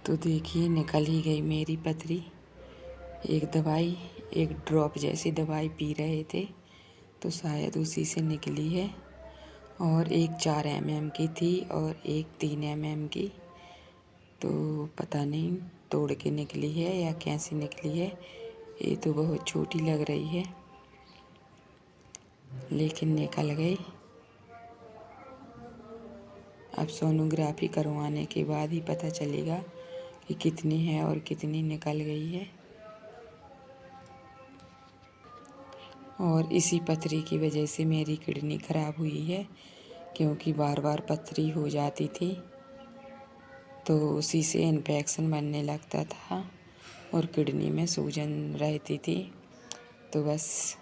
तो देखिए निकल ही गई मेरी पथरी। एक दवाई, एक ड्रॉप जैसी दवाई पी रहे थे तो शायद उसी से निकली है। और एक 4 mm की थी और एक 3 mm की। तो पता नहीं तोड़ के निकली है या कैसी निकली है। ये तो बहुत छोटी लग रही है लेकिन निकल गई। अब सोनोग्राफी करवाने के बाद ही पता चलेगा कि कितनी है और कितनी निकल गई है। और इसी पथरी की वजह से मेरी किडनी खराब हुई है, क्योंकि बार बार पथरी हो जाती थी तो उसी से इन्फेक्शन बनने लगता था और किडनी में सूजन रहती थी। तो बस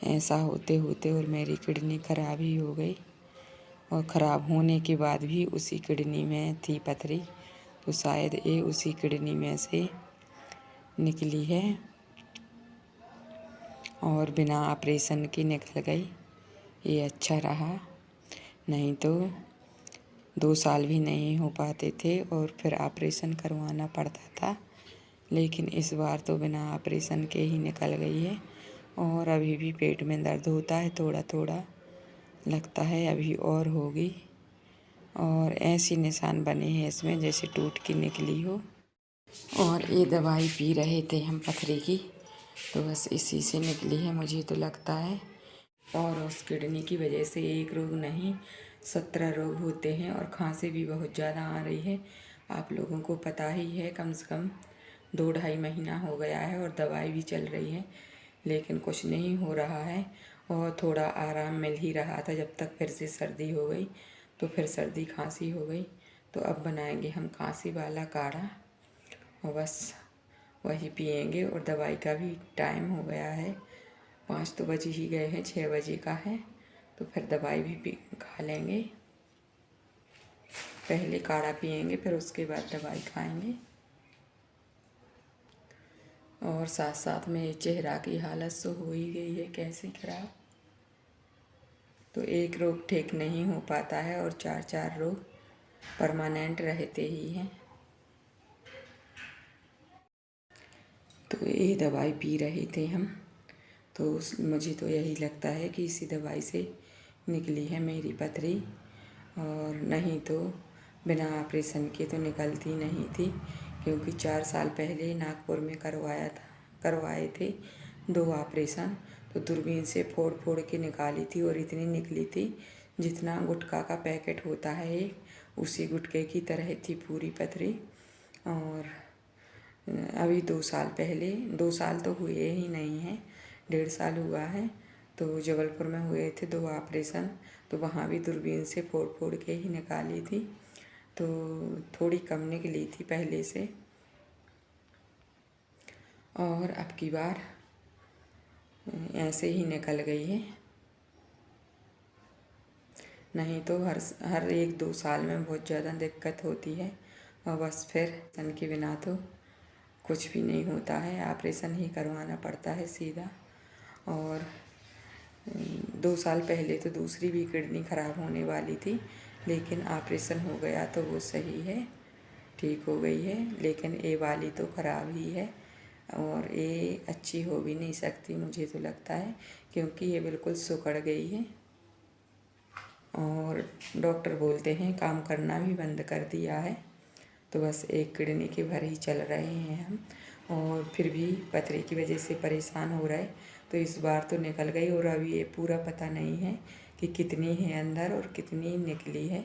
ऐसा होते होते और मेरी किडनी खराब ही हो गई। और ख़राब होने के बाद भी उसी किडनी में थी पथरी, तो शायद ये उसी किडनी में से निकली है और बिना ऑपरेशन की निकल गई। ये अच्छा रहा, नहीं तो 2 साल भी नहीं हो पाते थे और फिर ऑपरेशन करवाना पड़ता था। लेकिन इस बार तो बिना ऑपरेशन के ही निकल गई है। और अभी भी पेट में दर्द होता है, थोड़ा थोड़ा लगता है अभी और होगी। और ऐसी निशान बने हैं इसमें जैसे टूट की निकली हो। और ये दवाई पी रहे थे हम पथरी की, तो बस इसी से निकली है मुझे तो लगता है। और उस किडनी की वजह से एक रोग नहीं 17 रोग होते हैं और खांसी भी बहुत ज़्यादा आ रही है। आप लोगों को पता ही है, कम से कम 2-2.5 महीना हो गया है और दवाई भी चल रही है लेकिन कुछ नहीं हो रहा है। और थोड़ा आराम मिल ही रहा था जब तक फिर से सर्दी हो गई, तो फिर सर्दी खांसी हो गई। तो अब बनाएंगे हम खांसी वाला काढ़ा और बस वही पिएंगे। और दवाई का भी टाइम हो गया है, 5 तो बज ही गए हैं, 6 बजे का है। तो फिर दवाई भी खा लेंगे। पहले काढ़ा पिएंगे फिर उसके बाद दवाई खाएंगे। और साथ साथ में चेहरा की हालत तो हो ही गई है कैसी खराब। तो एक रोग ठीक नहीं हो पाता है और 4-4 रोग परमानेंट रहते ही हैं। तो ये दवाई पी रहे थे हम, तो मुझे तो यही लगता है कि इसी दवाई से निकली है मेरी पथरी। और नहीं तो बिना ऑपरेशन के तो निकलती नहीं थी, क्योंकि 4 साल पहले नागपुर में करवाए थे 2 ऑपरेशन। तो दूरबीन से फोड़ फोड़ के निकाली थी और इतनी निकली थी जितना गुटखा का पैकेट होता है एक, उसी गुटखे की तरह थी पूरी पथरी। और अभी 2 साल पहले, 2 साल तो हुए ही नहीं हैं, 1.5 साल हुआ है। तो जबलपुर में हुए थे 2 ऑपरेशन, तो वहाँ भी दूरबीन से फोड़ फोड़ के ही निकाली थी। तो थोड़ी कम निकली थी पहले से। और अब की बार ऐसे ही निकल गई है, नहीं तो हर 1-2 साल में बहुत ज़्यादा दिक्कत होती है। और बस फिर सन के बिना तो कुछ भी नहीं होता है, ऑपरेशन ही करवाना पड़ता है सीधा। और 2 साल पहले तो दूसरी भी किडनी ख़राब होने वाली थी, लेकिन ऑपरेशन हो गया तो वो सही है, ठीक हो गई है। लेकिन ये वाली तो ख़राब ही है और ये अच्छी हो भी नहीं सकती मुझे तो लगता है, क्योंकि ये बिल्कुल सिकुड़ गई है। और डॉक्टर बोलते हैं काम करना भी बंद कर दिया है। तो बस एक किडनी के भर ही चल रहे हैं हम, और फिर भी पथरी की वजह से परेशान हो रहे। तो इस बार तो निकल गई और अभी ये पूरा पता नहीं है कि कितनी है अंदर और कितनी निकली है।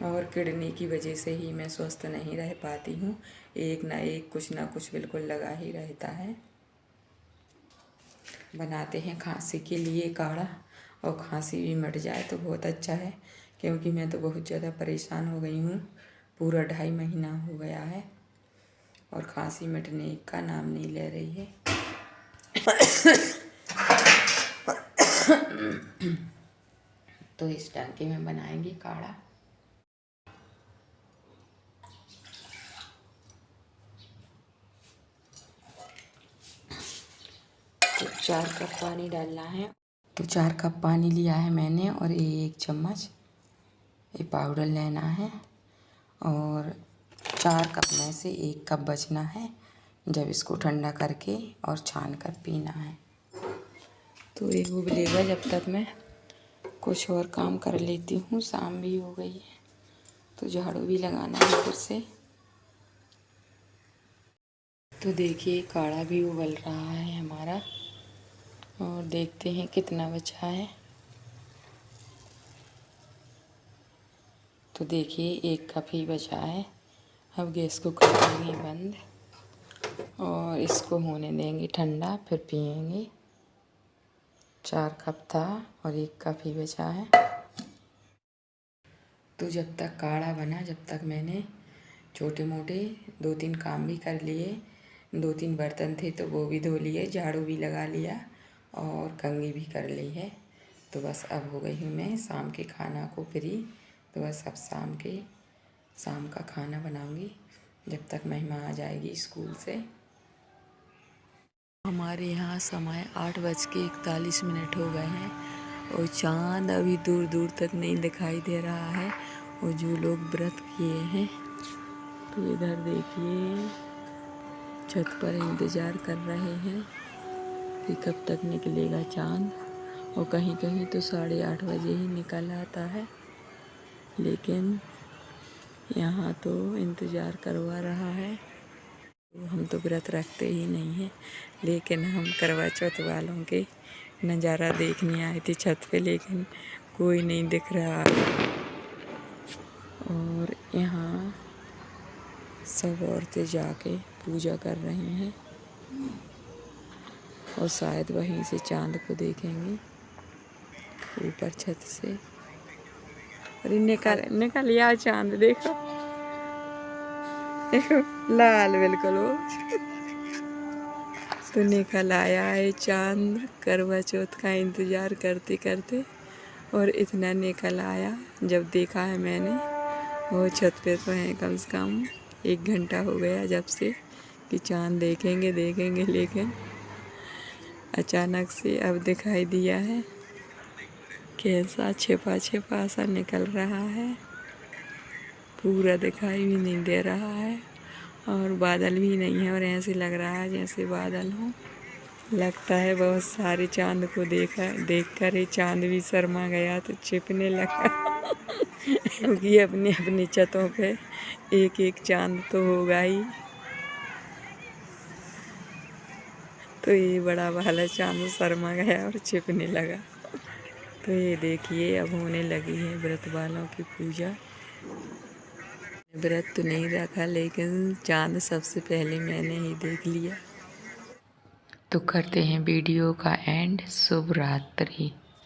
और किडनी की वजह से ही मैं स्वस्थ नहीं रह पाती हूँ, एक ना कुछ बिल्कुल लगा ही रहता है। बनाते हैं खांसी के लिए काढ़ा, और खांसी भी मिट जाए तो बहुत अच्छा है, क्योंकि मैं तो बहुत ज़्यादा परेशान हो गई हूँ। पूरा 2.5 महीना हो गया है और खांसी मिटने का नाम नहीं ले रही है। तो इस टंकी में बनाएंगे काढ़ा। तो 4 कप पानी डालना है। तो 4 कप पानी लिया है मैंने और ये 1 चम्मच ये पाउडर लेना है। और 4 कप में से 1 कप बचना है जब इसको ठंडा करके और छान कर पीना है। तो ये उबलेगा जब तक मैं कुछ और काम कर लेती हूँ। शाम भी हो गई है तो झाड़ू भी लगाना है फिर से। तो देखिए काढ़ा भी उबल रहा है हमारा और देखते हैं कितना बचा है। तो देखिए 1 कप ही बचा है। अब गैस को कर देंगे बंद और इसको होने देंगे ठंडा, फिर पिएंगे। 4 कप था और 1 कप ही बचा है। तो जब तक काढ़ा बना जब तक मैंने छोटे मोटे 2-3 काम भी कर लिए। 2-3 बर्तन थे तो वो भी धो लिए, झाड़ू भी लगा लिया और कंघी भी कर ली है। तो बस अब हो गई हूँ मैं शाम के खाना को फ्री। तो बस अब शाम का खाना बनाऊंगी जब तक महिमा आ जाएगी स्कूल से। हमारे यहाँ समय 8:41 हो गए हैं और चाँद अभी दूर दूर तक नहीं दिखाई दे रहा है। और जो लोग व्रत किए हैं तो इधर देखिए छत पर इंतज़ार कर रहे हैं कि कब तक निकलेगा चाँद। और कहीं कहीं तो 8:30 बजे ही निकल आता है, लेकिन यहाँ तो इंतज़ार करवा रहा है। हम तो व्रत रखते ही नहीं हैं, लेकिन हम करवा चौथ वालों के नज़ारा देखने आए थे छत पे, लेकिन कोई नहीं दिख रहा है। और यहाँ सब औरतें जाके पूजा कर रही हैं और शायद वहीं से चाँद को देखेंगे ऊपर छत से। अरे निकल यार चाँद देखो, देखो लाल बिल्कुल वो। तो निकल आया है चाँद करवा चौथ का इंतज़ार करते करते, और इतना निकल आया जब देखा है मैंने। वो छत पे तो है कम से कम 1 घंटा हो गया जब से कि चाँद देखेंगे, लेकिन अचानक से अब दिखाई दिया है। कैसा छिपा छिपा सा निकल रहा है, पूरा दिखाई भी नहीं दे रहा है और बादल भी नहीं है। और ऐसे लग रहा है जैसे बादल हो। लगता है बहुत सारे चाँद को देखकर ही चाँद भी शर्मा गया तो छिपने लगा क्योंकि अपनी अपनी छतों पे एक एक चाँद तो होगा ही। तो ये बड़ा वाला चाँद शर्मा गया और छिपने लगा। तो ये देखिए अब होने लगी है व्रत वालों की पूजा। व्रत तो नहीं रखा, लेकिन चाँद सबसे पहले मैंने ही देख लिया। तो करते हैं वीडियो का एंड। शुभ रात्रि।